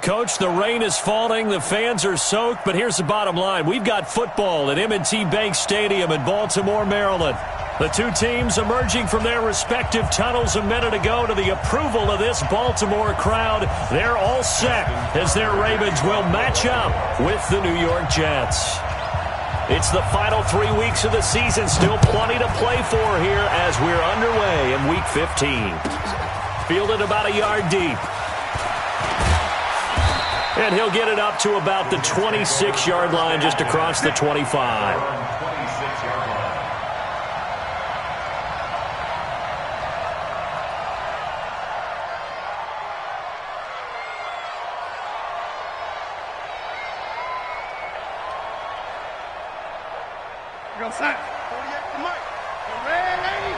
Coach, the rain is falling, the fans are soaked, but here's the bottom line. We've got football at M&T Bank Stadium in Baltimore, Maryland. The two teams emerging from their respective tunnels a minute ago to the approval of this Baltimore crowd. They're all set as their Ravens will match up with the New York Jets. It's the final 3 weeks of the season, still plenty to play for here as we're underway in Week 15. Fielded about a yard deep. And he'll get it up to about the 26-yard line, just across the 25. Go sign. 48 to Mike. Ready.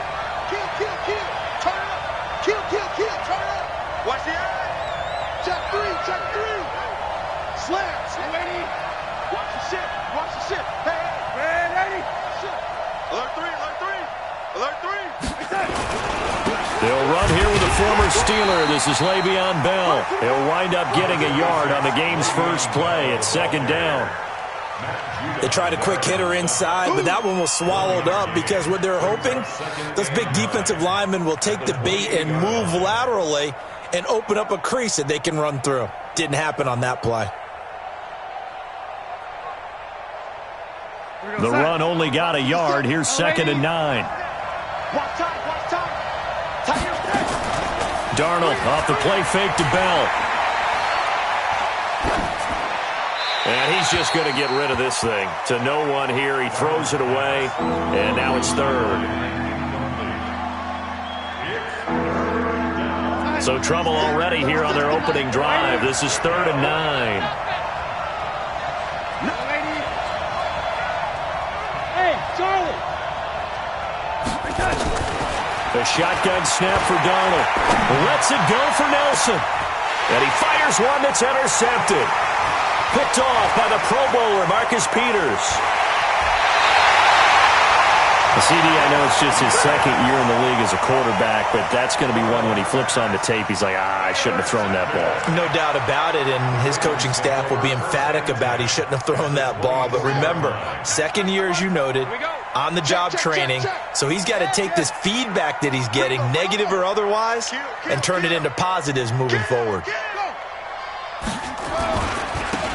Kill, kill, kill. Turn it up. Kill, kill, kill. Turn it up. Watch the eye. Check three. Check three. Slam. Ready. Watch the shit. Watch the shit. Hey. Ready. Shit. Alert three. Alert three. Alert three. They'll run here with a former Steeler. This is Le'Veon Bell. He'll wind up getting a yard on the game's first play. It's second down. They tried a quick hitter inside, but that one was swallowed up because what they're hoping, those big defensive linemen will take the bait and move laterally and open up a crease that they can run through. Didn't happen on that play. The run only got a yard. Here's second and 9. Darnold off the play fake to Bell. And he's just going to get rid of this thing. To no one here. He throws it away. And now it's third. So trouble already here on their opening drive. This is 3rd and 9. Hey, Charlie. The shotgun snap for Darnold. Lets it go for Nelson. And he fires one that's intercepted. Picked off by the Pro Bowler, Marcus Peters. CD, I know it's just his second year in the league as a quarterback, but that's going to be one when he flips on the tape. He's like, I shouldn't have thrown that ball. No doubt about it, and his coaching staff will be emphatic about he shouldn't have thrown that ball. But remember, second year, as you noted, on-the-job training, so he's got to take this feedback that he's getting, negative or otherwise, and turn it into positives moving forward.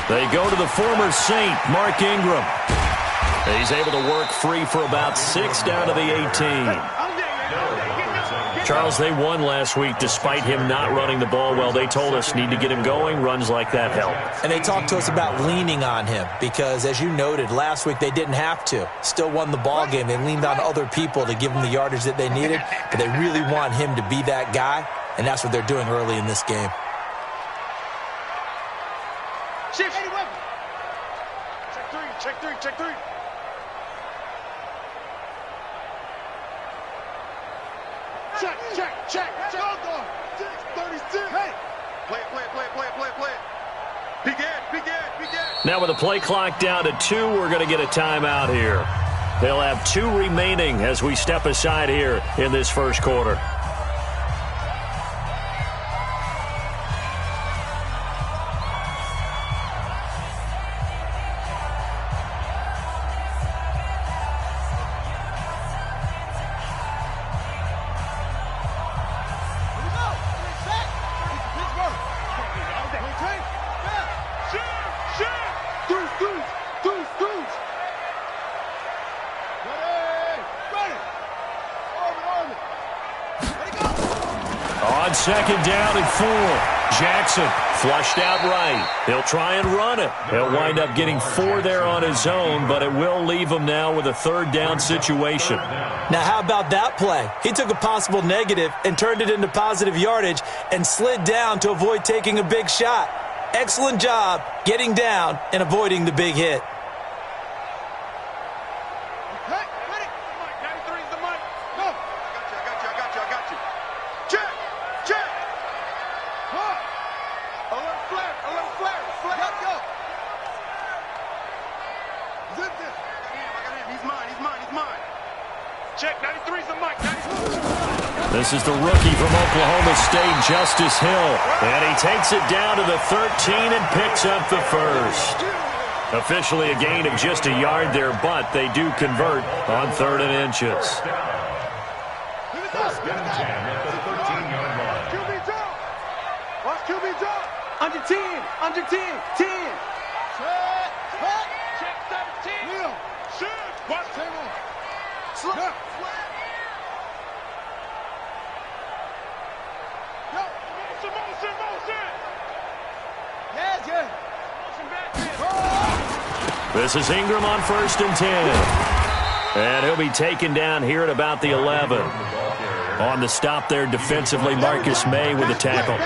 They go to the former Saint, Mark Ingram. He's able to work free for about 6 down to the 18. Charles, they won last week despite him not running the ball well. They told us need to get him going. Runs like that help. And they talked to us about leaning on him because, as you noted, last week they didn't have to. Still won the ball game. They leaned on other people to give them the yardage that they needed, but they really want him to be that guy, and that's what they're doing early in this game. Shift. Check three. Check three. Check three. Check, check, check, check. 36. Hey. Play it. Begin. Now with the play clock down to 2, we're going to get a timeout here. They'll have 2 remaining as we step aside here in this first quarter. Second down and 4. Jackson flushed out right. He'll try and run it. He'll wind up getting 4 there on his own, but it will leave him now with a 3rd down situation. Now, how about that play? He took a possible negative and turned it into positive yardage and slid down to avoid taking a big shot. Excellent job getting down and avoiding the big hit. Check, 93's the mic. This is the rookie from Oklahoma State, Justice Hill. And he takes it down to the 13 and picks up the first. Officially a gain of just a yard there, but they do convert on 3rd and inches. QB drop. Under 10. Under 10. 10. Check. Check 17. Neil. Shoot. Watch. Slap. Yo. Motion. Yeah. Motion back. This is Ingram on 1st and 10. And he'll be taken down here at about the 11. On the stop there defensively, Marcus May with a tackle.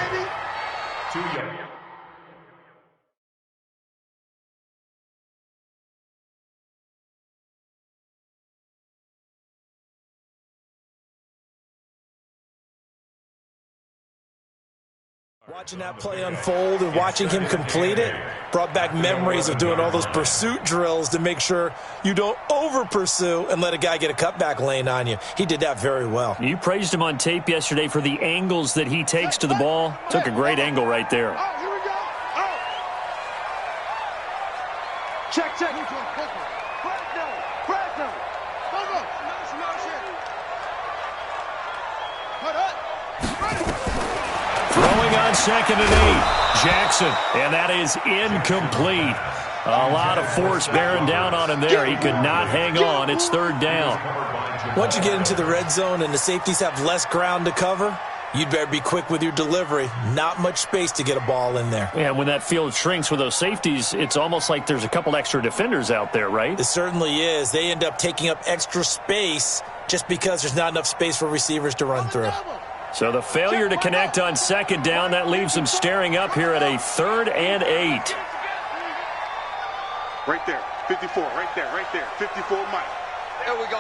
Watching that play unfold and watching him complete it brought back memories of doing all those pursuit drills to make sure you don't over-pursue and let a guy get a cutback lane on you. He did that very well. You praised him on tape yesterday for the angles that he takes to the ball. Took a great angle right there. Oh, here we go. Oh. Check. Press down. Throwing on 2nd and 8. Jackson, and that is incomplete. A lot of force bearing down on him there. He could not hang on. It's 3rd down. Once you get into the red zone and the safeties have less ground to cover, you'd better be quick with your delivery. Not much space to get a ball in there. Yeah, when that field shrinks with those safeties, it's almost like there's a couple extra defenders out there, right? It certainly is. They end up taking up extra space just because there's not enough space for receivers to run through. So the failure to connect on 2nd down, that leaves them staring up here at a 3rd and 8. Right there. 54. Right there. 54, Mike. Here we go.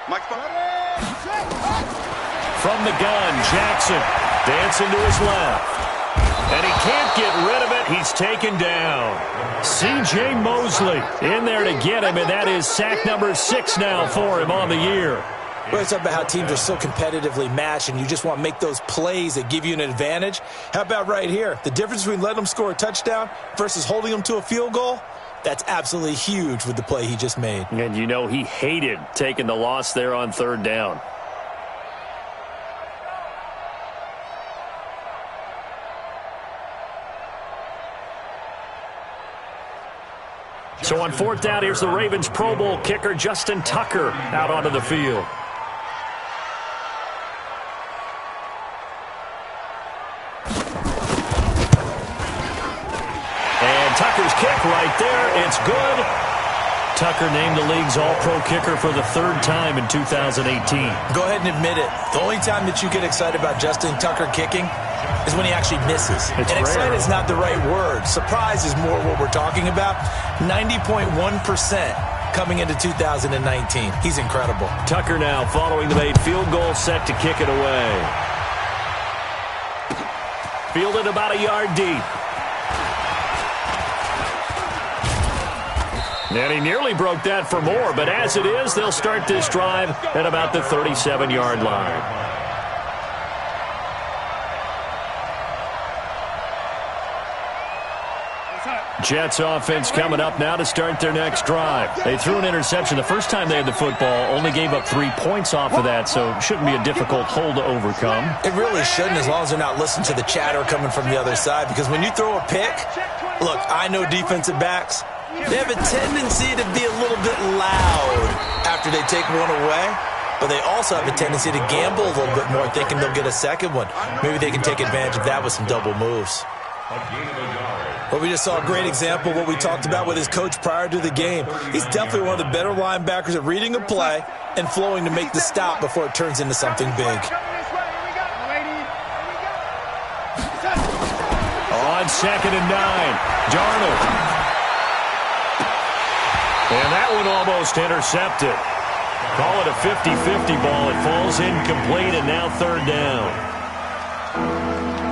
Mike, From the gun, Jackson dancing to his left. And he can't get rid of it. He's taken down. C.J. Mosley in there to get him, and that is sack number 6 now for him on the year. Well, it's about how teams are so competitively matched, and you just want to make those plays that give you an advantage. How about right here? The difference between letting them score a touchdown versus holding them to a field goal, that's absolutely huge with the play he just made. And you know he hated taking the loss there on 3rd down. So on 4th down, here's the Ravens Pro Bowl kicker Justin Tucker out onto the field. Tucker's kick right there. It's good. Tucker named the league's all-pro kicker for the 3rd time in 2018. Go ahead and admit it. The only time that you get excited about Justin Tucker kicking is when he actually misses. It's and excited rare. is not the right word. Surprise is more what we're talking about. 90.1% coming into 2019. He's incredible. Tucker now following the made field goal, set to kick it away. Fielded about a yard deep. And he nearly broke that for more, but as it is, they'll start this drive at about the 37-yard line. Jets offense coming up now to start their next drive. They threw an interception the first time they had the football, only gave up 3 points off of that, so it shouldn't be a difficult hole to overcome. It really shouldn't, as long as they're not listening to the chatter coming from the other side, because when you throw a pick, look, I know defensive backs, they have a tendency to be a little bit loud after they take one away, but they also have a tendency to gamble a little bit more, thinking they'll get a second one. Maybe they can take advantage of that with some double moves. But we just saw a great example of what we talked about with his coach prior to the game. He's definitely one of the better linebackers at reading a play and flowing to make the stop before it turns into something big. On 2nd and 9, Darnold. And that one almost intercepted. Call it a 50-50 ball. It falls incomplete, and now 3rd down.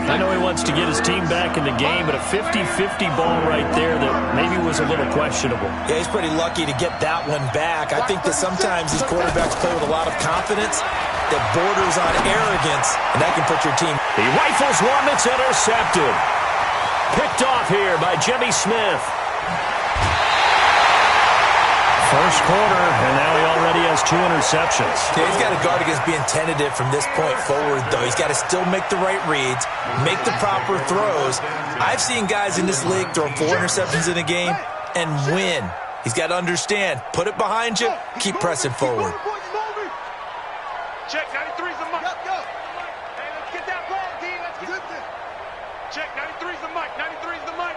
I know he wants to get his team back in the game, but a 50-50 ball right there that maybe was a little questionable. Yeah, he's pretty lucky to get that one back. I think that sometimes these quarterbacks play with a lot of confidence that borders on arrogance, and that can put your team. He rifles one that's intercepted. Picked off here by Jimmy Smith. First quarter, and now he already has 2 interceptions. Yeah, he's got to guard against being tentative from this point forward, though. He's got to still make the right reads, make the proper throws. I've seen guys in this league throw 4 interceptions in a game and win. He's got to understand, put it behind you, keep pressing forward. Check, 93's the mic. Go. Hey, let's get that ball, D. Let's get this. Check, 93's the mic. 93's the mic.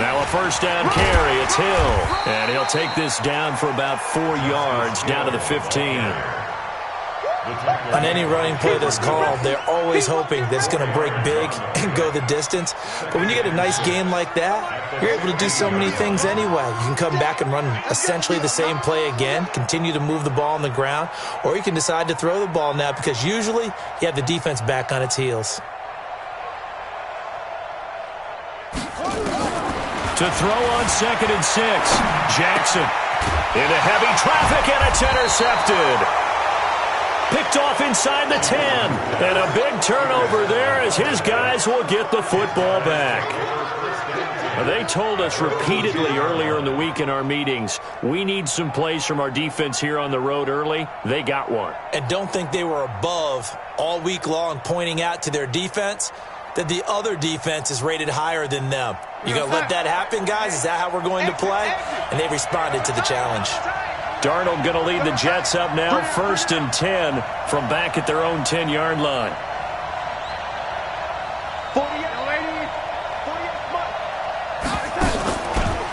Now a first down carry. It's Hill. And he'll take this down for about 4 yards, down to the 15. On any running play that's called, they're always hoping that it's going to break big and go the distance. But when you get a nice game like that, you're able to do so many things anyway. You can come back and run essentially the same play again, continue to move the ball on the ground, or you can decide to throw the ball now because usually you have the defense back on its heels. To throw on 2nd and 6. Jackson into heavy traffic, and it's intercepted. Picked off inside the 10. And a big turnover there as his guys will get the football back. They told us repeatedly earlier in the week in our meetings, we need some plays from our defense here on the road early. They got one. And don't think they were above all week long pointing out to their defense that the other defense is rated higher than them. You going to let that happen, guys? Is that how we're going to play? And they responded to the challenge. Darnold going to lead the Jets up now, 1st and 10 from back at their own 10-yard line.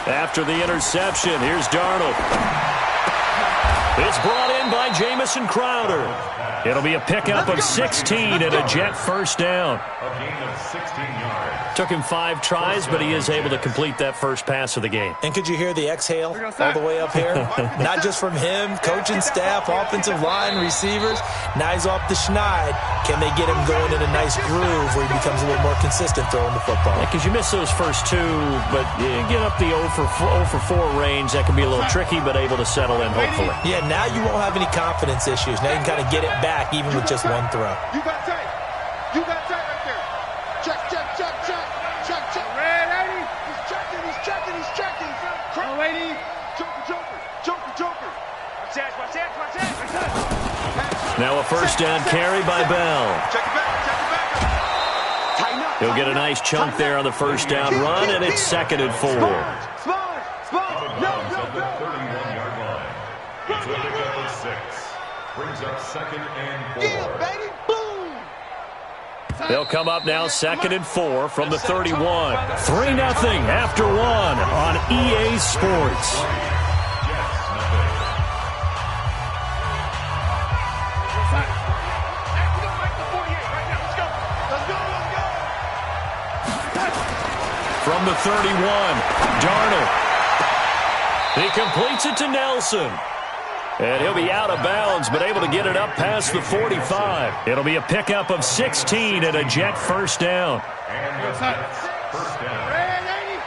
After the interception, here's Darnold. It's brought in by Jamison Crowder. It'll be a pickup of 16 and a Jet first down. A gain of 16 yards. Took him 5 tries, but he is able to complete that first pass of the game. And could you hear the exhale all the way up here? Not just from him, coaching staff, offensive line, receivers. Now he's off the schneid. Can they get him going in a nice groove where he becomes a little more consistent throwing the football? Because you miss those first 2, but you get up the 0 for 4 range. That can be a little tricky, but able to settle in, hopefully. Yeah, now you won't have any confidence issues. Now you can kind of get it back even with just 1 throw. You got tight. You got tight right there. Check. Red 80. He's checking. Oh, 80. Joker. Watch that. Now a first down carry by Bell. Check it back. Tighten up. He'll get a nice chunk there on the first down run, and it's 2nd and 4. Smart. No. 31-yard line. It's a pickup of 6. Brings up 2nd and 4. Yeah, baby. Boom. They'll come up now 2nd and 4 from the 31. 3-0 after 1 on EA Sports. From the 31, Darnold. He completes it to Nelson. And he'll be out of bounds, but able to get it up past the 45. It'll be a pickup of 16 and a Jet first down. And the Jets first down. Red 80.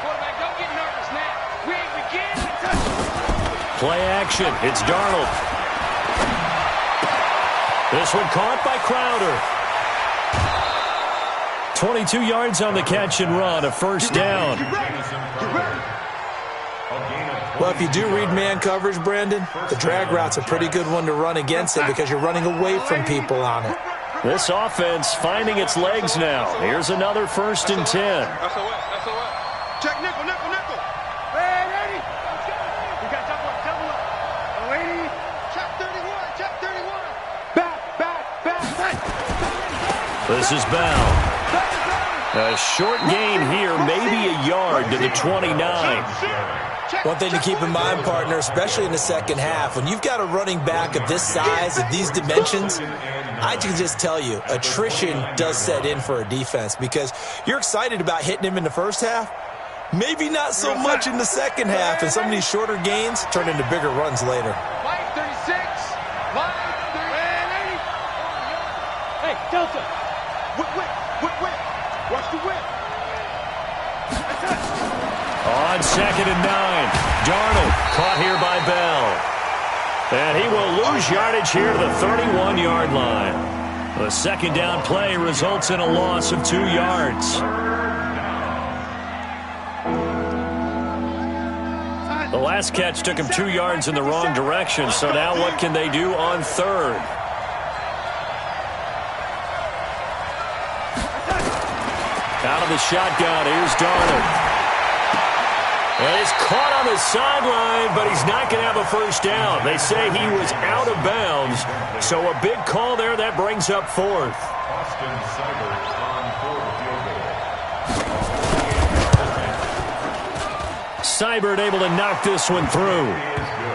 Quarterback, don't get nervous now. We ain't beginning to touch. Play action. It's Darnold. This one caught by Crowder. 22 yards on the catch and run, a first down. Well, if you do read man coverage, Brandon, the drag route's a pretty good one to run against it because you're running away from people on it. This offense finding its legs now. Here's another 1st and 10. That's a what? Check nickel. Red 80. We got double up. 80. Check 31. Back. This is Bell. A short gain here, maybe a yard to the 29. One thing to keep in mind, partner, especially in the second half, when you've got a running back of this size, of these dimensions, I can just tell you, attrition does set in for a defense because you're excited about hitting him in the first half, maybe not so much in the second half, and some of these shorter gains turn into bigger runs later. Mike 36. Red 80. Delta. Whip. Watch the whip. On 2nd and 9, Darnold caught here by Bell. And he will lose yardage here to the 31-yard line. The second down play results in a loss of 2 yards. The last catch took him 2 yards in the wrong direction, so now what can they do on 3rd? Out of the shotgun, here's Darnold. And he's caught on the sideline, but he's not going to have a first down. They say he was out of bounds, so a big call there that brings up 4th. Austin Seibert on for the field goal. Seibert able to knock this one through.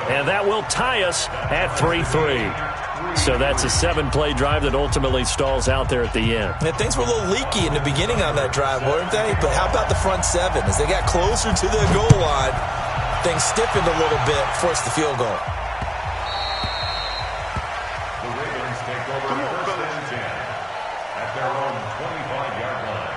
And that will tie us at 3-3. So that's a 7-play drive that ultimately stalls out there at the end. Yeah, things were a little leaky in the beginning on that drive, weren't they? But how about the front 7? As they got closer to the goal line, things stiffened a little bit, forced the field goal. The Ravens take over 1st and 10 at their own 25-yard line.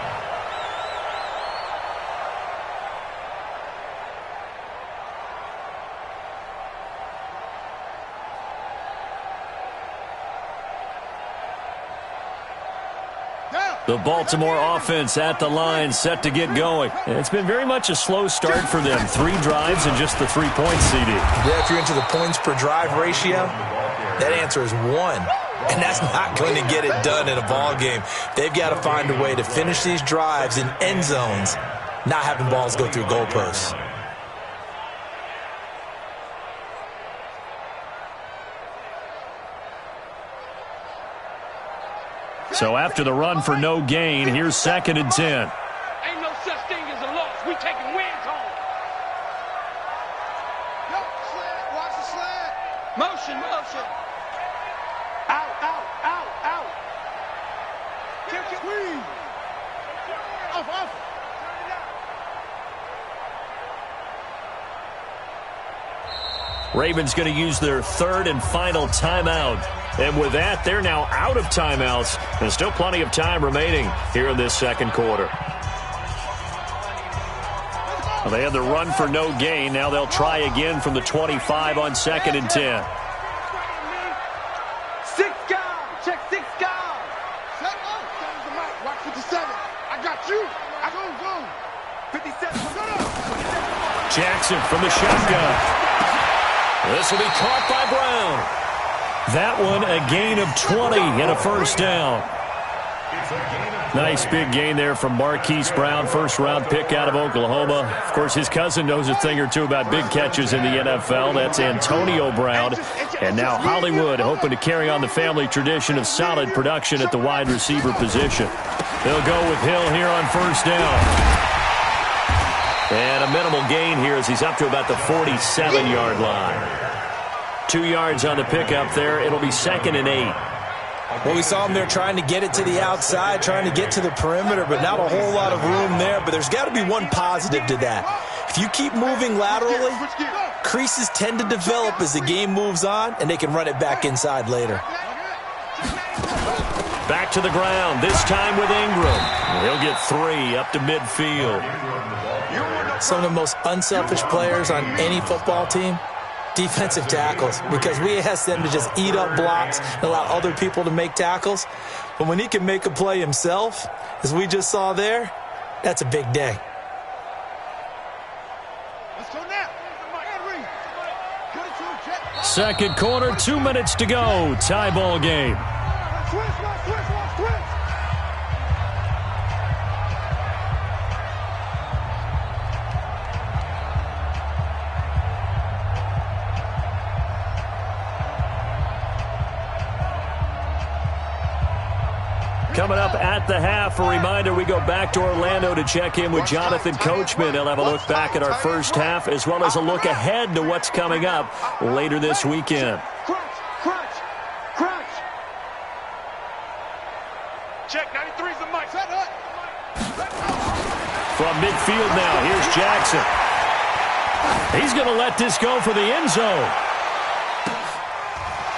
The Baltimore offense at the line, set to get going. And it's been very much a slow start for them. 3 drives and just the 3 points, CD. Yeah, if you're into the points per drive ratio, that answer is 1. And that's not going to get it done in a ball game. They've got to find a way to finish these drives in end zones, not having balls go through goalposts. So after the run for no gain, here's 2nd and 10. Ain't no such thing as a loss. We taking wins home. Yo, sled. Watch the sled. Motion. Out. Squeeze. Off. Ravens going to use their 3rd and final timeout. And with that, they're now out of timeouts. There's still plenty of time remaining here in this 2nd quarter. Well, they had the run for no gain. Now they'll try again from the 25 on 2nd and 10. 6 guys. Check 6 guys. Set up. That is the mic. Watch 57. I got you. I go. 57. Shut up. Jackson from the shotgun. This will be caught by Brown. That one a gain of 20 and a first down. Nice big gain there from Marquise Brown, first-round pick out of Oklahoma. Of course, his cousin knows a thing or two about big catches in the NFL. That's Antonio Brown. And now Hollywood hoping to carry on the family tradition of solid production at the wide receiver position. They'll go with Hill here on first down. And a minimal gain here as he's up to about the 47-yard line. 2 yards on the pickup there. It'll be 2nd and 8. Well, we saw him there trying to get it to the outside, trying to get to the perimeter, but not a whole lot of room there. But there's got to be one positive to that. If you keep moving laterally, creases tend to develop as the game moves on, and they can run it back inside later. Back to the ground, this time with Ingram. He'll get 3 up to midfield. Some of the most unselfish players on any football team, defensive tackles, because we ask them to just eat up blocks and allow other people to make tackles. But when he can make a play himself, as we just saw there, that's a big day. Let's go now. 2nd quarter, 2 minutes to go. Tie ball game. Switch. Coming up at the half, a reminder, we go back to Orlando to check in with Jonathan Coachman. He'll have a look back at our first half as well as a look ahead to what's coming up later this weekend. Crunch. Check, 93's the mic. From midfield now, here's Jackson. He's going to let this go for the end zone.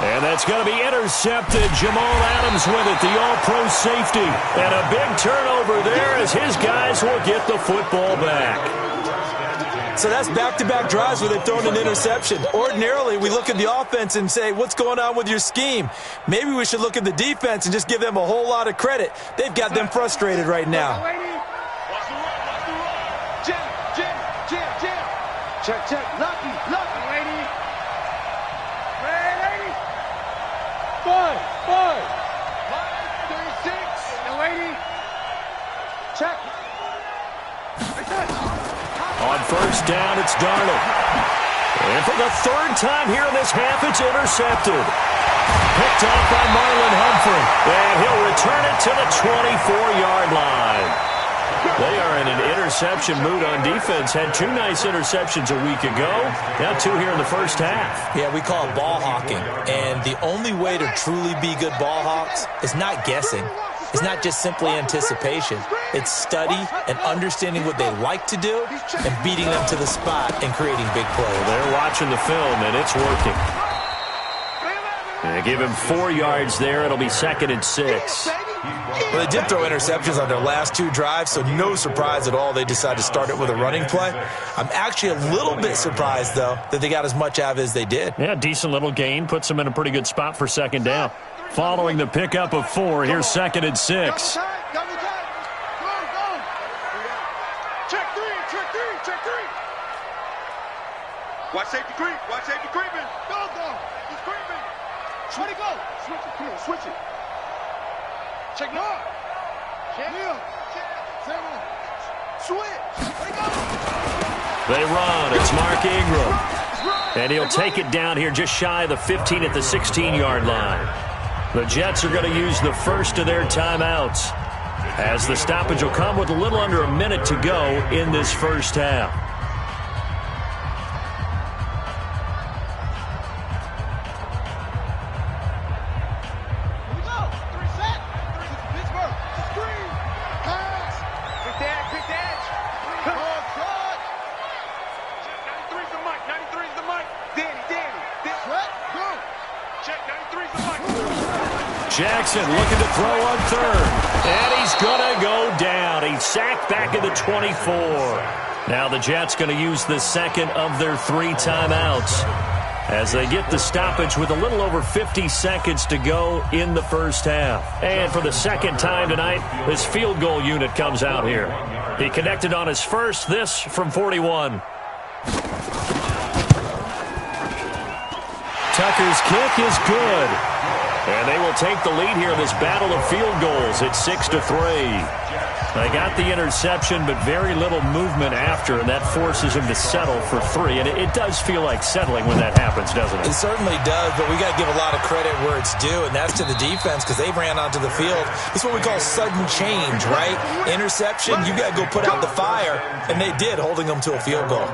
And that's going to be intercepted. Jamal Adams with it, the all-pro safety. And a big turnover there as his guys will get the football back. So that's back-to-back drives where they've thrown an interception. Ordinarily, we look at the offense and say, what's going on with your scheme? Maybe we should look at the defense and just give them a whole lot of credit. They've got them frustrated right now. Check, check. Lucky, lady. Lady. 5, 36. And lady. Check. On first down, it's Darnold. And for the third time here in this half, it's intercepted. Picked off by Marlon Humphrey. And he'll return it to the 24-yard line. They are in an interception mood on defense. Had 2 nice interceptions a week ago. Now 2 here in the first half. Yeah, we call it ball hawking. And the only way to truly be good ball hawks is not guessing. It's not just simply anticipation. It's study and understanding what they like to do and beating them to the spot and creating big plays. They're watching the film, and it's working. And they give him 4 yards there. It'll be 2nd and 6. Well, they did throw interceptions on their last 2 drives, so no surprise at all they decided to start it with a running play. I'm actually a little bit surprised, though, that they got as much out of it as they did. Yeah, decent little gain. Puts them in a pretty good spot for 2nd down. Following the pickup of 4, here's 2nd and 6. Watch safety creep. Watch safety creeping. Go. He's creeping. Switch it, go. Switch it. Come on, switch it. Check no. Check. Switch. Let go. They run. It's Mark Ingram. And he'll take it down here just shy of the 15 at the 16-yard line. The Jets are going to use the first of their timeouts, as the stoppage will come with a little under a minute to go in this first half. Jackson looking to throw on 3rd. And he's going to go down. He's sacked back at the 24. Now the Jets going to use the 2nd of their 3 timeouts as they get the stoppage with a little over 50 seconds to go in the first half. And for the 2nd time tonight, this field goal unit comes out here. He connected on his first, this from 41. Tucker's kick is good. And they will take the lead here in this battle of field goals at 6-3. They got the interception, but very little movement after, and that forces him to settle for 3. And it does feel like settling when that happens, doesn't it? It certainly does, but we got to give a lot of credit where it's due, and that's to the defense because they ran onto the field. It's what we call sudden change, right? Interception, you got to go put out the fire, and they did, holding them to a field goal.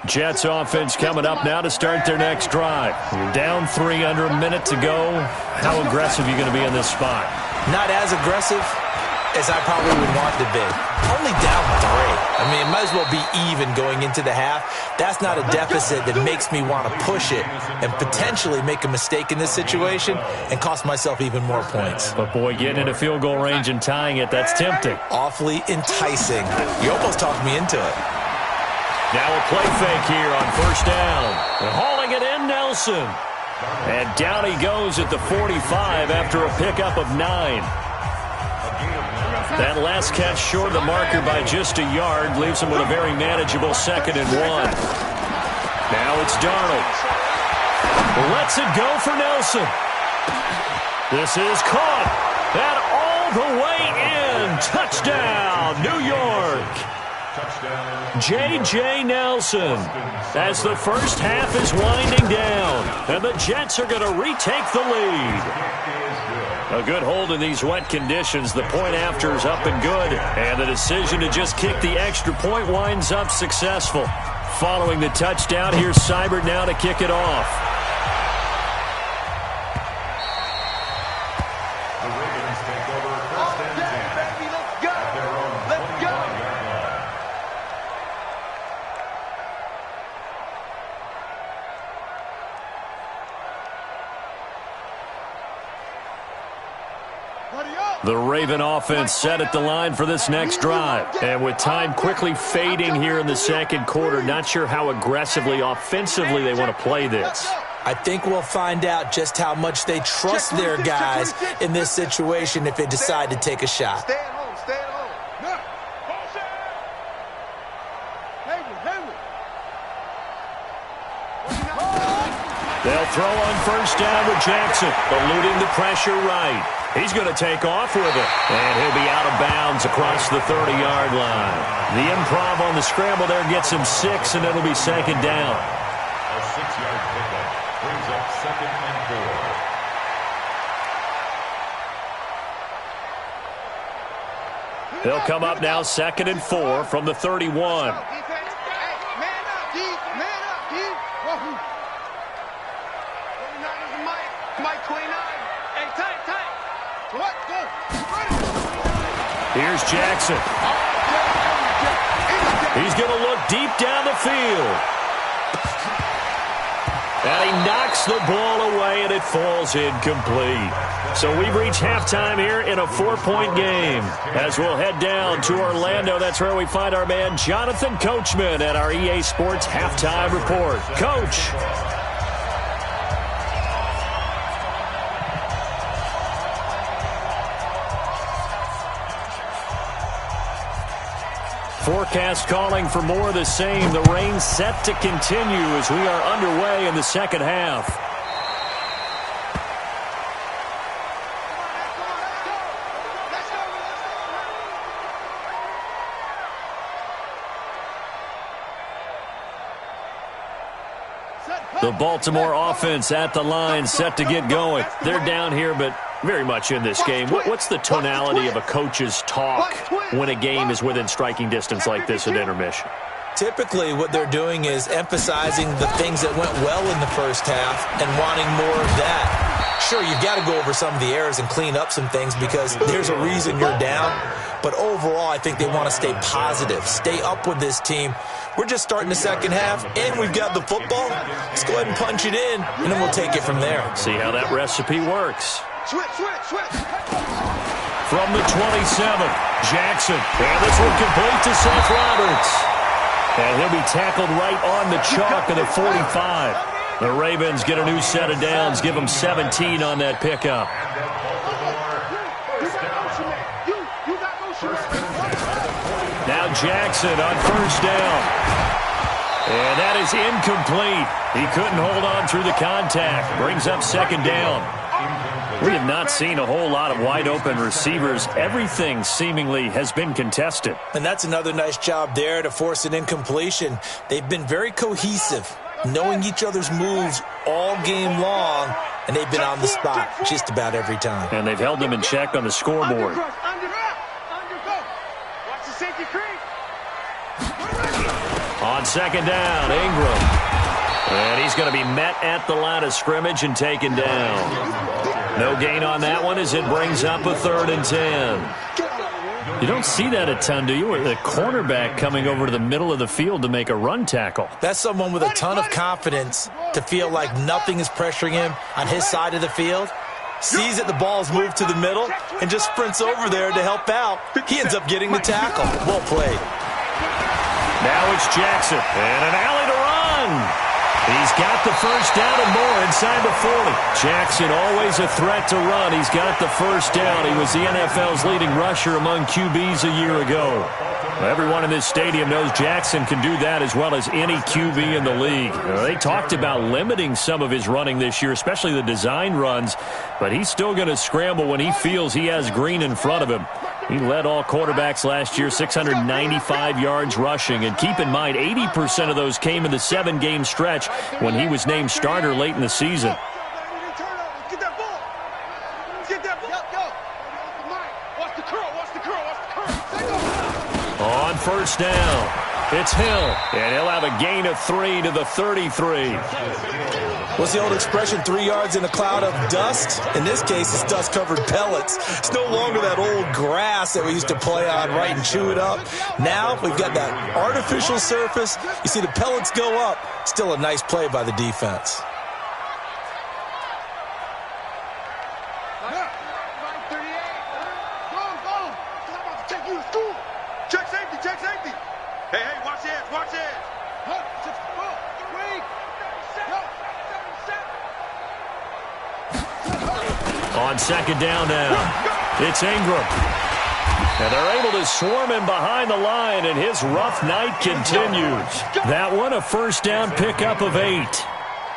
Jets offense coming up now to start their next drive. You're down 3, under a minute to go. How aggressive are you going to be in this spot? Not as aggressive as I probably would want to be. Only down 3. I mean, it might as well be even going into the half. That's not a deficit that makes me want to push it and potentially make a mistake in this situation and cost myself even more points. But, boy, getting into field goal range and tying it, that's tempting. Awfully enticing. You almost talked me into it. Now a play fake here on first down. And hauling it in, Nelson. And down he goes at the 45 after a pickup of 9. That last catch short of the marker by just a yard leaves him with a very manageable 2nd and 1. Now it's Darnold. Lets it go for Nelson. This is caught. And all the way in. Touchdown, New York. J.J. Nelson, as the first half is winding down, and the Jets are going to retake the lead. A good hold in these wet conditions. The point after is up and good, and the decision to just kick the extra point winds up successful. Following the touchdown, here's Seibert now to kick it off. The Raven offense set at the line for this next drive. And with time quickly fading here in the second quarter, not sure how aggressively, offensively they want to play this. I think we'll find out just how much they trust their guys in this situation if they decide to take a shot. Stay at home. Stay at home. They'll throw on first down with Jackson, eluding the pressure right. He's going to take off with it, and he'll be out of bounds across the 30-yard line. The improv on the scramble there gets him 6, and it'll be second down. A 6-yard pickup brings up 2nd and 4. They'll come up now 2nd and 4 from the 31. Here's Jackson. He's going to look deep down the field. And he knocks the ball away, and it falls incomplete. So we've reached halftime here in a 4-point game. As we'll head down to Orlando, that's where we find our man Jonathan Coachman at our EA Sports Halftime Report. Coach. Forecast calling for more of the same. The rain set to continue as we are underway in the second half. The Baltimore offense at the line set to get going. They're down here, but very much in this game. What's the tonality of a coach's talk when a game is within striking distance like this at intermission? Typically, what they're doing is emphasizing the things that went well in the first half and wanting more of that. Sure, you've got to go over some of the errors and clean up some things because there's a reason you're down. But overall, I think they want to stay positive, stay up with this team. We're just starting the second half, and we've got the football. Let's go ahead and punch it in, and then we'll take it from there. See how that recipe works. Switch. From the 27, Jackson. And this one complete to Seth Roberts. And he'll be tackled right on the chalk of the 45. The Ravens get a new set of downs, give them 17 on that pickup. Now Jackson on first down. And that is incomplete. He couldn't hold on through the contact. Brings up second down. We have not seen a whole lot of wide-open receivers. Everything seemingly has been contested. And that's another nice job there to force an incompletion. They've been very cohesive, knowing each other's moves all game long, and they've been on the spot just about every time. And they've held them in check on the scoreboard. On second down, Ingram. And he's going to be met at the line of scrimmage and taken down. No gain on that one as it brings up a 3rd and 10. You don't see that a ton, do you? The cornerback coming over to the middle of the field to make a run tackle. That's someone with a ton of confidence to feel like nothing is pressuring him on his side of the field. Sees that the ball's moved to the middle and just sprints over there to help out. He ends up getting the tackle. Well played. Now it's Jackson, and an alley to run. He's got the first down and more inside the 40. Jackson, always a threat to run. He's got the first down. He was the NFL's leading rusher among QBs a year ago. Everyone in this stadium knows Jackson can do that as well as any QB in the league. They talked about limiting some of his running this year, especially the design runs, but he's still going to scramble when he feels he has green in front of him. He led all quarterbacks last year, 695 yards rushing. And keep in mind, 80% of those came in the 7-game stretch when he was named starter late in the season. On first down, it's Hill, and he'll have a gain of 3 to the 33. What's the old expression, 3 yards in a cloud of dust? In this case, it's dust-covered pellets. It's no longer that old grass that we used to play on, right, and chew it up. Now we've got that artificial surface. You see the pellets go up. Still a nice play by the defense. school. Check safety, check safety. Hey, hey, watch the edge, watch the edge. On second down now, it's Ingram. And they're able to swarm him behind the line, and his rough night continues. That one, a first down pickup of 8.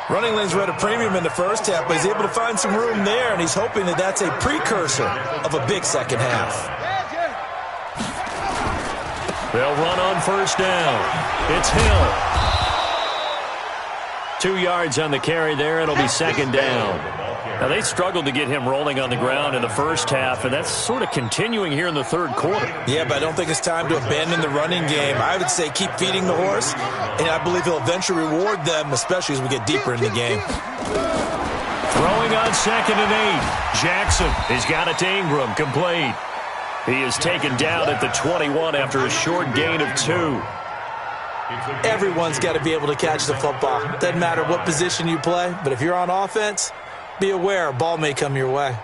Running lanes were at a premium in the first half, but he's able to find some room there, and he's hoping that that's a precursor of a big second half. They'll run on first down. It's Hill. 2 yards on the carry there. It'll be second down. Now, they struggled to get him rolling on the ground in the first half, and that's sort of continuing here in the third quarter. Yeah, but I don't think it's time to abandon the running game. I would say keep feeding the horse, and I believe he'll eventually reward them, especially as we get deeper in the game. Throwing on second and 8. Jackson has got it to Ingram, complete. He is taken down at the 21 after a short gain of 2. Everyone's got to be able to catch the football. Doesn't matter what position you play, but if you're on offense, be aware a ball may come your way.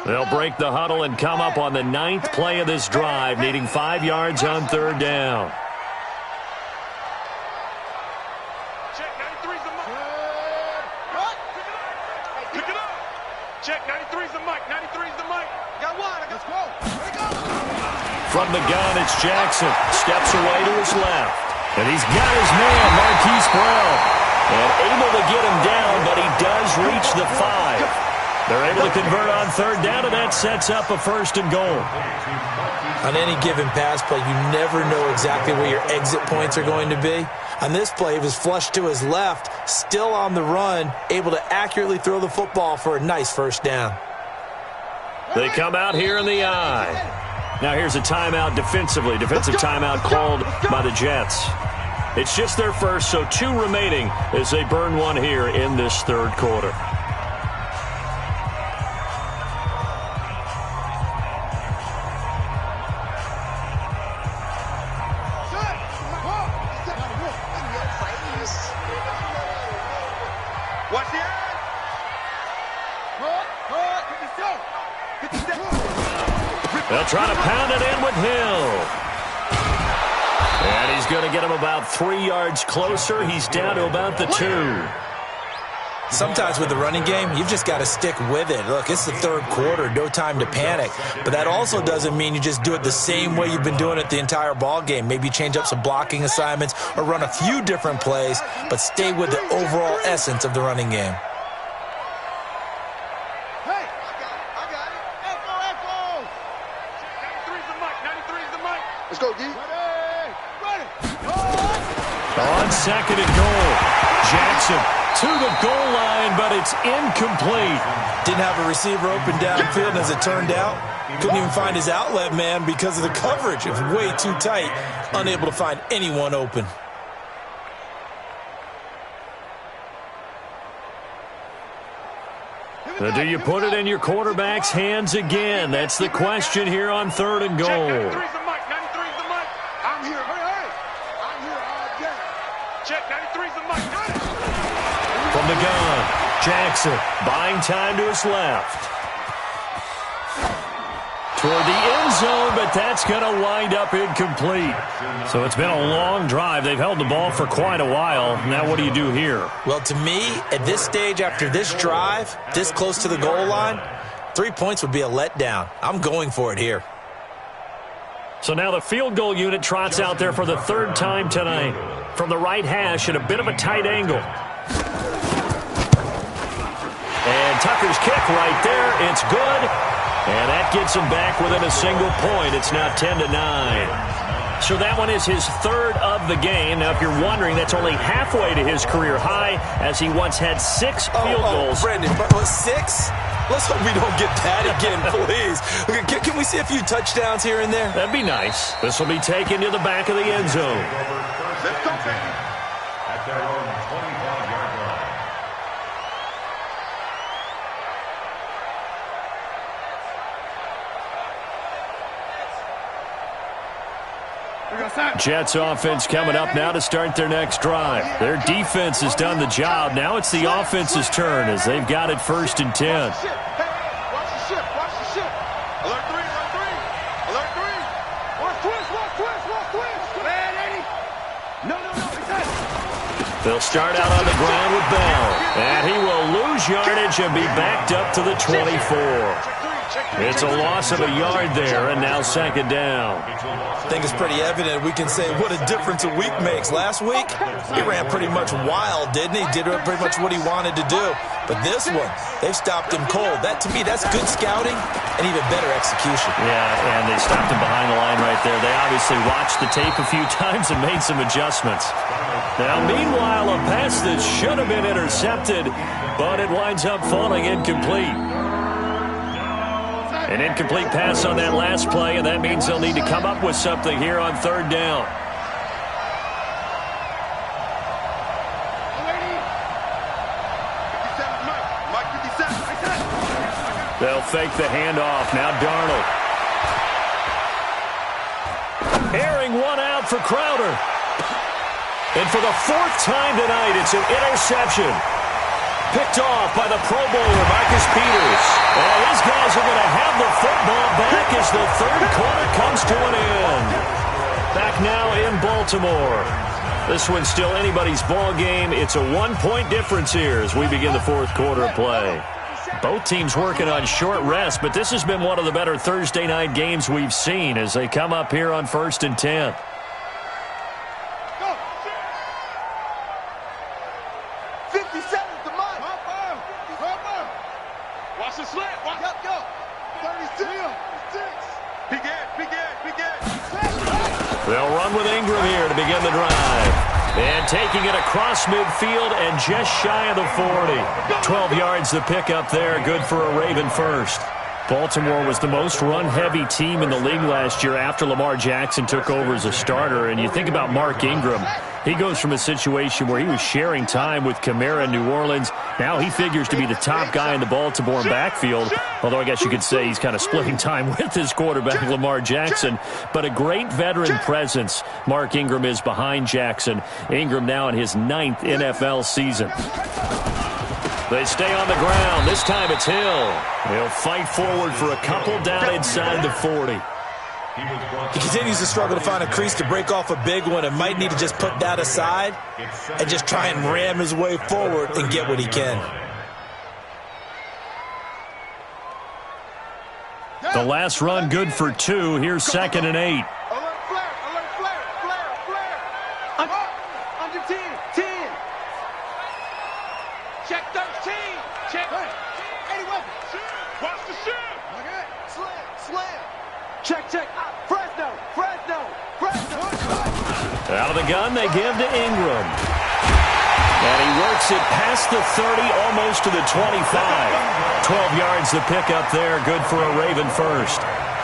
They'll break the huddle and come up on the 9th play of this drive, needing 5 yards on third down. Check 93's the mic. Pick it up. Check 93's the mic. 93's the mic. Got one. Let's go. From the gun, it's Jackson. Steps away to his left. And he's got his man, Marquise Brown. And able to get him down, but he does reach the 5. They're able to convert on third down, and that sets up a first and goal. On any given pass play, you never know exactly where your exit points are going to be. On this play, he was flushed to his left, still on the run, able to accurately throw the football for a nice first down. They come out here in the eye. Now here's a timeout defensively. Defensive timeout called by the Jets. It's just their first, so 2 remaining as they burn one here in this third quarter. Watch the edge. They'll try to pound it in with Hill. And he's going to get him about 3 yards closer. He's down to about the 2. Sometimes with the running game, you've just got to stick with it. Look, it's the third quarter, no time to panic. But that also doesn't mean you just do it the same way you've been doing it the entire ball game. Maybe change up some blocking assignments or run a few different plays, but stay with the overall essence of the running game. Hey, I got it. Echo. 93's the mic. 93's the mic. Let's go, D. Ready. On second and goal, Jackson to the goal line, but it's incomplete. Didn't have a receiver open downfield, and as it turned out, couldn't even find his outlet man because of the coverage. It was way too tight, unable to find anyone open. Now, do you put it in your quarterback's hands again? That's the question here on third and goal. 93's the mic. 93's the mic. I'm here. Hey. I'm here all day. Check 93's the mic. From the gun, Jackson buying time to his left. Toward the end zone, but that's going to wind up incomplete. So it's been a long drive. They've held the ball for quite a while. Now what do you do here? Well, to me, at this stage, after this drive, this close to the goal line, 3 points would be a letdown. I'm going for it here. So now the field goal unit trots out there for the 3rd time tonight. From the right hash at a bit of a tight angle. And Tucker's kick right there. It's good. And that gets him back within a single point. It's now 10-9. So that one is his 3rd of the game. Now, if you're wondering, that's only halfway to his career high, as he once had 6 field goals. Brandon, 6? Let's hope we don't get that again, please. Can we see a few touchdowns here and there? That'd be nice. This will be taken to the back of the end zone. Let's go, baby. At their own 25-yard line. Jets offense coming up now to start their next drive. Their defense has done the job. Now it's the offense's turn as they've got it 1st and 10. They'll start out on the ground with Bell. And he will lose yardage and be backed up to the 24. It's a loss of a yard there, and now 2nd down. I think it's pretty evident. We can say what a difference a week makes. Last week, he ran pretty much wild, didn't he? Did pretty much what he wanted to do. But this one, they've stopped him cold. That, to me, that's good scouting and even better execution. Yeah, and they stopped him behind the line right there. They obviously watched the tape a few times and made some adjustments. Now, meanwhile, a pass that should have been intercepted, but it winds up falling incomplete. An incomplete pass on that last play, and that means they'll need to come up with something here on 3rd down. They'll fake the handoff. Now Darnold. Airing one out for Crowder. And for the 4th time tonight, it's an interception. Picked off by the Pro Bowler, Marcus Peters. And these guys are going to have the football back as the 3rd quarter comes to an end. Back now in Baltimore. This one's still anybody's ball game. It's a 1-point difference here as we begin the 4th quarter of play. Both teams working on short rest, but this has been one of the better Thursday night games we've seen as they come up here on 1st and 10. They'll run with Ingram here to begin the drive. And taking it across midfield and just shy of the 40. 12 yards the pickup there, good for a Raven first. Baltimore was the most run-heavy team in the league last year after Lamar Jackson took over as a starter. And you think about Mark Ingram. He goes from a situation where he was sharing time with Kamara in New Orleans. Now he figures to be the top guy in the Baltimore backfield. Although I guess you could say he's kind of splitting time with his quarterback, Lamar Jackson. But a great veteran presence Mark Ingram is behind Jackson. Ingram now in his 9th NFL season. They stay on the ground. This time it's Hill. He'll fight forward for a couple down inside the 40. He continues to struggle to find a crease to break off a big one and might need to just put that aside and just try and ram his way forward and get what he can. The last run good for 2. Here's 2nd and 8. Under 10. Check 13. Check 80 weapons. Watch the shot. Slam. Check. Fresno. Out of the gun, they give to Ingram. And he works it past the 30, almost to the 25. 12 yards the pickup there, good for a Raven first.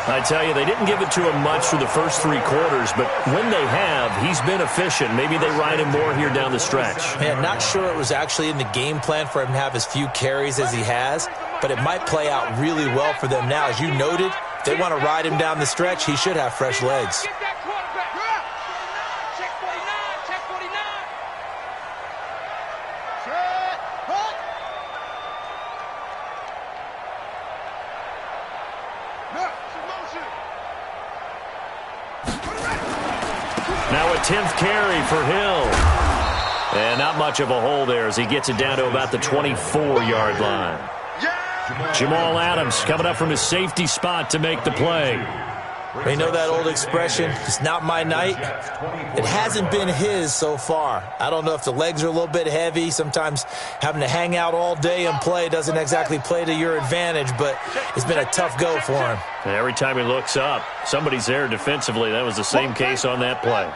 I tell you, they didn't give it to him much for the first 3 quarters, but when they have, he's been efficient. Maybe they ride him more here down the stretch. Man, not sure it was actually in the game plan for him to have as few carries as he has, but it might play out really well for them now. As you noted, if they want to ride him down the stretch, he should have fresh legs. Now a 10th carry for Hill. And not much of a hole there as he gets it down to about the 24-yard line. Jamal Adams coming up from his safety spot to make the play. You know that old expression, it's not my night? It hasn't been his so far. I don't know if the legs are a little bit heavy. Sometimes having to hang out all day and play doesn't exactly play to your advantage, but it's been a tough go for him. And every time he looks up, somebody's there defensively. That was the same case on that play.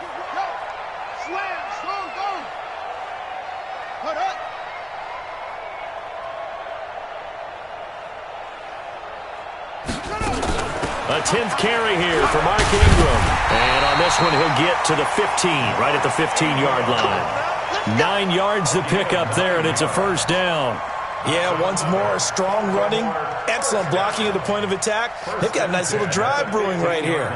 A 10th carry here for Mark Ingram. And on this one, he'll get to the 15, right at the 15-yard line. 9 yards to pick up there, and it's a first down. Yeah, once more, strong running, excellent blocking at the point of attack. They've got a nice little drive brewing right here.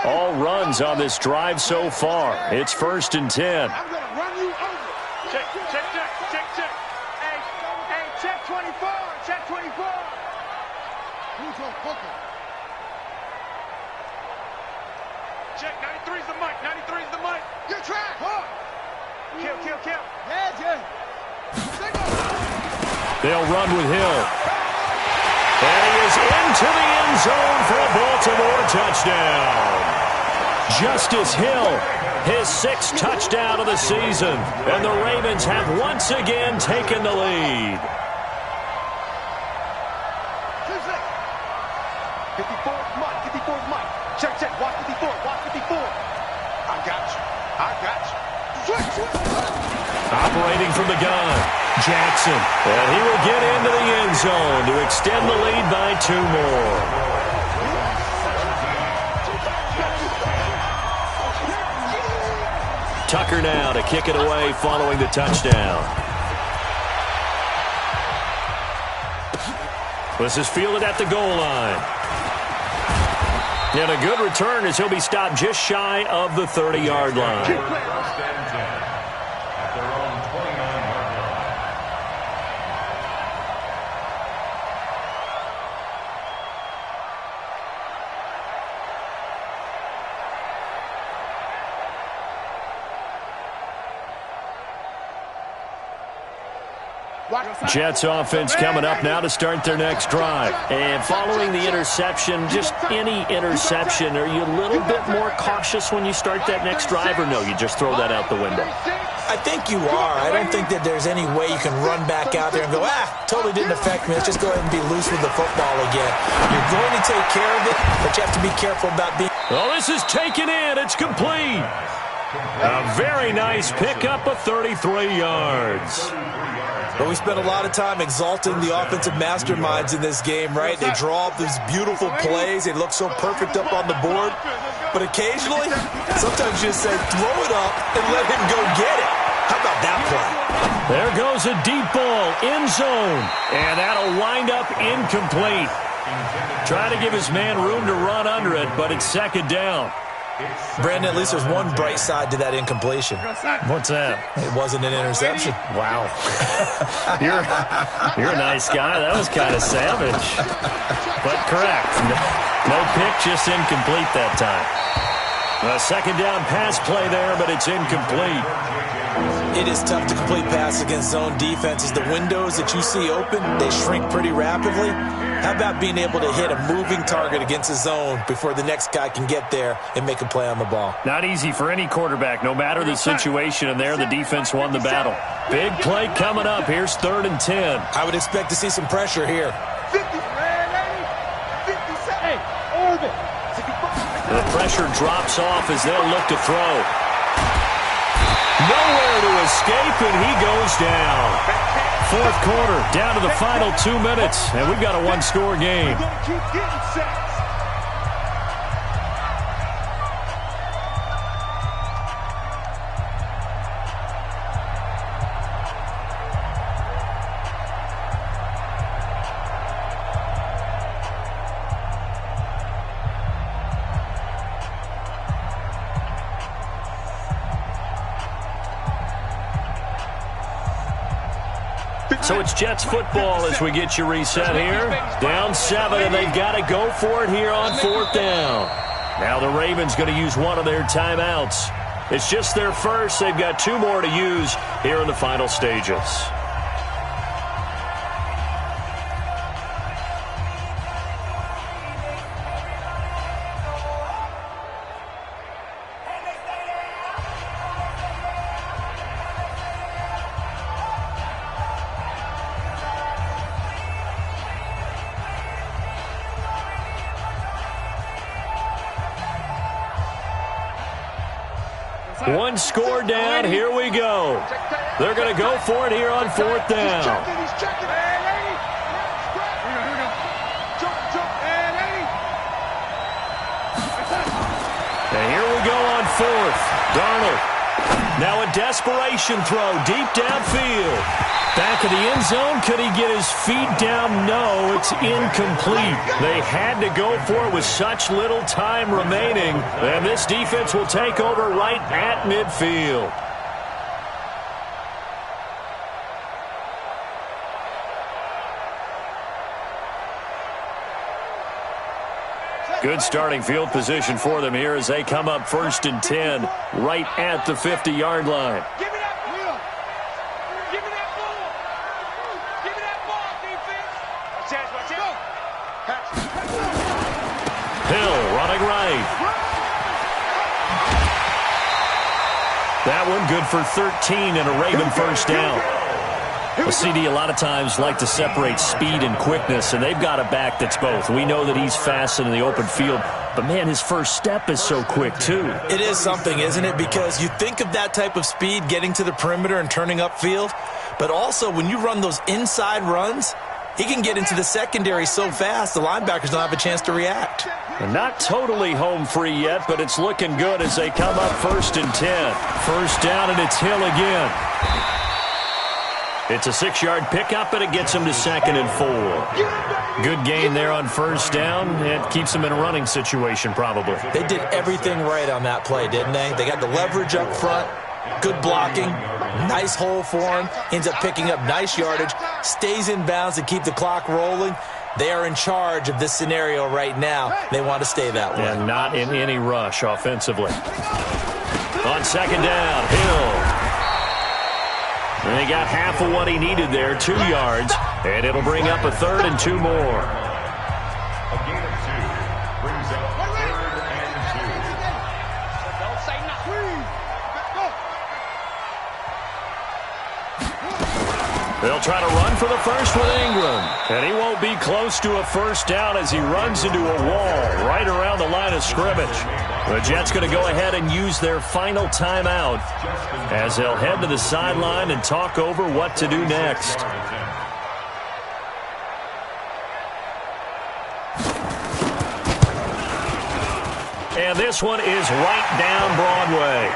All runs on this drive so far. It's 1st and 10. I'm going to run you over. Check, check, check, check, check. Hey, check 24, check 24. Who's on poker? Check, 93's the mic, 93's the mic. You're track, huh? Kill, kill, kill. Yeah. They'll run with Hill. And he is into the end zone for a Baltimore touchdown. Justice Hill, his 6th touchdown of the season. And the Ravens have once again taken the lead. 54's Mike, 54's Mike. Check, check, watch 54, watch 54. I got you. Operating from the gun, Jackson. And he will get into the end zone to extend the lead by 2 more. Tucker now to kick it away following the touchdown. This is fielded at the goal line. And a good return as he'll be stopped just shy of the 30-yard line. 1st and 10 at their own 29-yard line. Jets offense coming up now to start their next drive. And following the interception, just any interception, are you a little bit more cautious when you start that next drive, or no, you just throw that out the window? I think you are. I don't think that there's any way you can run back out there and go, totally didn't affect me. Let's just go ahead and be loose with the football again. You're going to take care of it, but you have to be careful about being... Oh, this is taken in. It's complete. A very nice pickup of 33 yards. But we spent a lot of time exalting the offensive masterminds in this game, right? They draw up these beautiful plays. They look so perfect up on the board. But occasionally, sometimes you just say, throw it up and let him go get it. How about that play? There goes a deep ball, end zone. And that'll wind up incomplete. Trying to give his man room to run under it, but it's 2nd down. Brandon, at least there's one bright side to that incompletion. What's that? It wasn't an interception. Wow. You're a nice guy. That was kind of savage. But correct. No pick, just incomplete that time. A 2nd down pass play there, but it's incomplete. It is tough to complete passes against zone defenses. The windows that you see open, they shrink pretty rapidly. How about being able to hit a moving target against a zone before the next guy can get there and make a play on the ball? Not easy for any quarterback, no matter the situation, and there the defense won the battle. Big play coming up. Here's 3rd and 10. I would expect to see some pressure here. 50, 57. Hey, Orbit. The pressure drops off as they'll look to throw. Nowhere to escape, and he goes down. 4th quarter, down to the final 2 minutes, and we've got a 1-score game. We're going to keep getting sacks. So it's Jets football as we get you reset here. Down 7, and they've got to go for it here on 4th down. Now the Ravens going to use one of their timeouts. It's just their first. They've got 2 more to use here in the final stages. One score down. Here we go. They're going to go for it here on 4th down. He's checking. And here we go on 4th. Darnold Now a desperation throw deep downfield. Back of the end zone. Could he get his feet down? No, it's incomplete. They had to go for it with such little time remaining. And this defense will take over right at midfield. Good starting field position for them here as they come up 1st and 10 right at the 50-yard line. Give me that ball. Give me that ball. Give me that ball, defense. Watch out. Hill running right. That one good for 13 and a Raven first down. A CD a lot of times like to separate speed and quickness, and they've got a back that's both. We know that he's fast in the open field, but, man, his first step is so quick, too. It is something, isn't it? Because you think of that type of speed getting to the perimeter and turning upfield, but also when you run those inside runs, he can get into the secondary so fast the linebackers don't have a chance to react. And not totally home free yet, but it's looking good as they come up 1st and 10. First down, and it's Hill again. It's a 6-yard pickup, and it gets him to 2nd and 4. Good gain there on first down. It keeps him in a running situation, probably. They did everything right on that play, didn't they? They got the leverage up front, good blocking, nice hole for him, ends up picking up nice yardage, stays in bounds to keep the clock rolling. They are in charge of this scenario right now. They want to stay that way. And not in any rush offensively. On second down, Hill. And he got half of what he needed there, 2 yards, and it'll bring up a 3rd and 2 more. A gain of 2 brings up 3rd and 2. Don't say nothing. They'll try to run for the first with Ingram, and he won't be close to a first down as he runs into a wall right around the line of scrimmage. The Jets going to go ahead and use their final timeout as they'll head to the sideline and talk over what to do next. And this one is right down Broadway.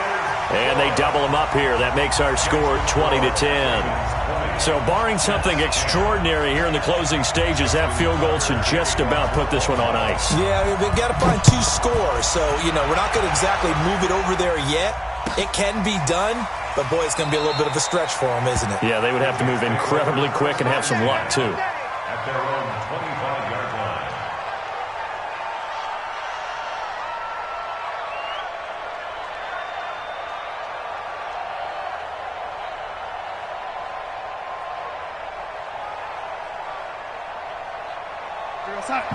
And they double them up here. That makes our score 20-10. So barring something extraordinary here in the closing stages, that field goal should just about put this one on ice. Yeah, we've got to find 2 scores. So, we're not going to exactly move it over there yet. It can be done, but, boy, it's going to be a little bit of a stretch for them, isn't it? Yeah, they would have to move incredibly quick and have some luck, too. At their own 25-yard line.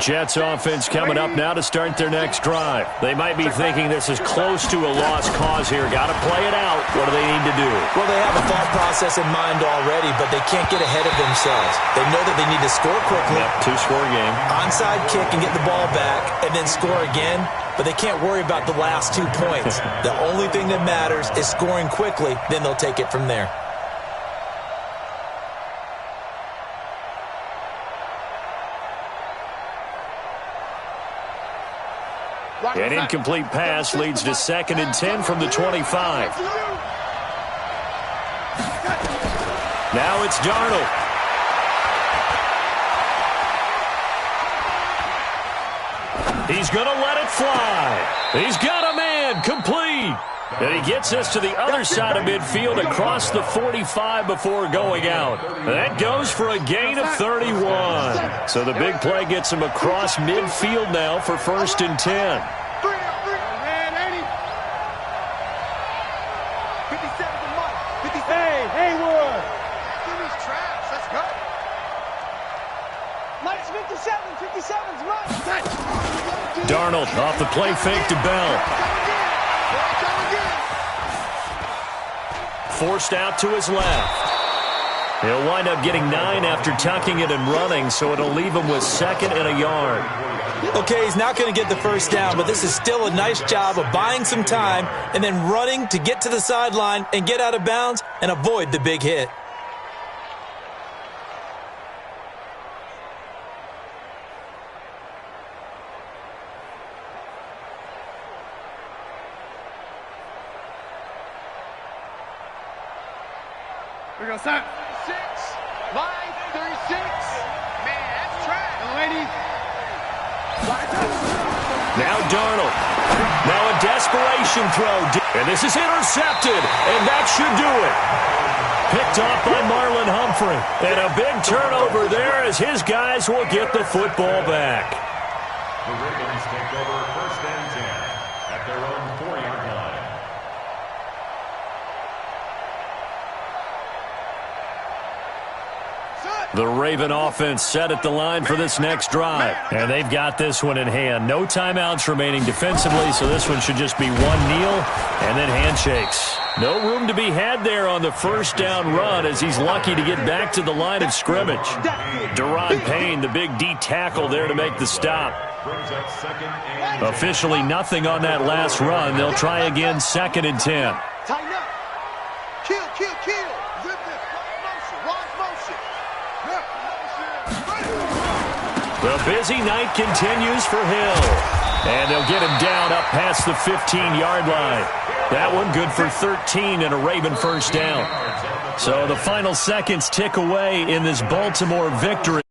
Jets offense coming up now to start their next drive. They might be thinking this is close to a lost cause here. Got to play it out. What do they need to do? Well, they have a thought process in mind already, but they can't get ahead of themselves. They know that they need to score quickly. Yep, 2-score game. Onside kick and get the ball back and then score again, but they can't worry about the last 2 points. The only thing that matters is scoring quickly, then they'll take it from there. An incomplete pass leads to 2nd and 10 from the 25. Now it's Darnold. He's going to let it fly. He's got a man, complete. And he gets us to the other side of midfield across the 45 before going out. That goes for a gain of 31. So the big play gets him across midfield now for 1st and 10. Darnold off the play fake to Bell. Forced out to his left. He'll wind up getting 9 after tucking it and running, so it'll leave him with 2nd and a yard. Okay, he's not going to get the first down, but this is still a nice job of buying some time and then running to get to the sideline and get out of bounds and avoid the big hit. We go, son. 6, line 36. Man, that's trash. Ladies. Now Darnold. Now a desperation throw. And this is intercepted. And that should do it. Picked off by Marlon Humphrey. And a big turnover there as his guys will get the football back. The Ravens take over 1st and 10 at their own 4-yard line. The Raven offense set at the line for this next drive. And they've got this one in hand. No timeouts remaining defensively, so this one should just be one kneel and then handshakes. No room to be had there on the first down run as he's lucky to get back to the line of scrimmage. Deron Payne, the big D tackle there to make the stop. Officially nothing on that last run. They'll try again 2nd and 10. Tighten up. Kill, kill, kill. Zip this. Wrong motion. The busy night continues for Hill. And they'll get him down up past the 15-yard line. That one good for 13 and a Raven first down. So the final seconds tick away in this Baltimore victory.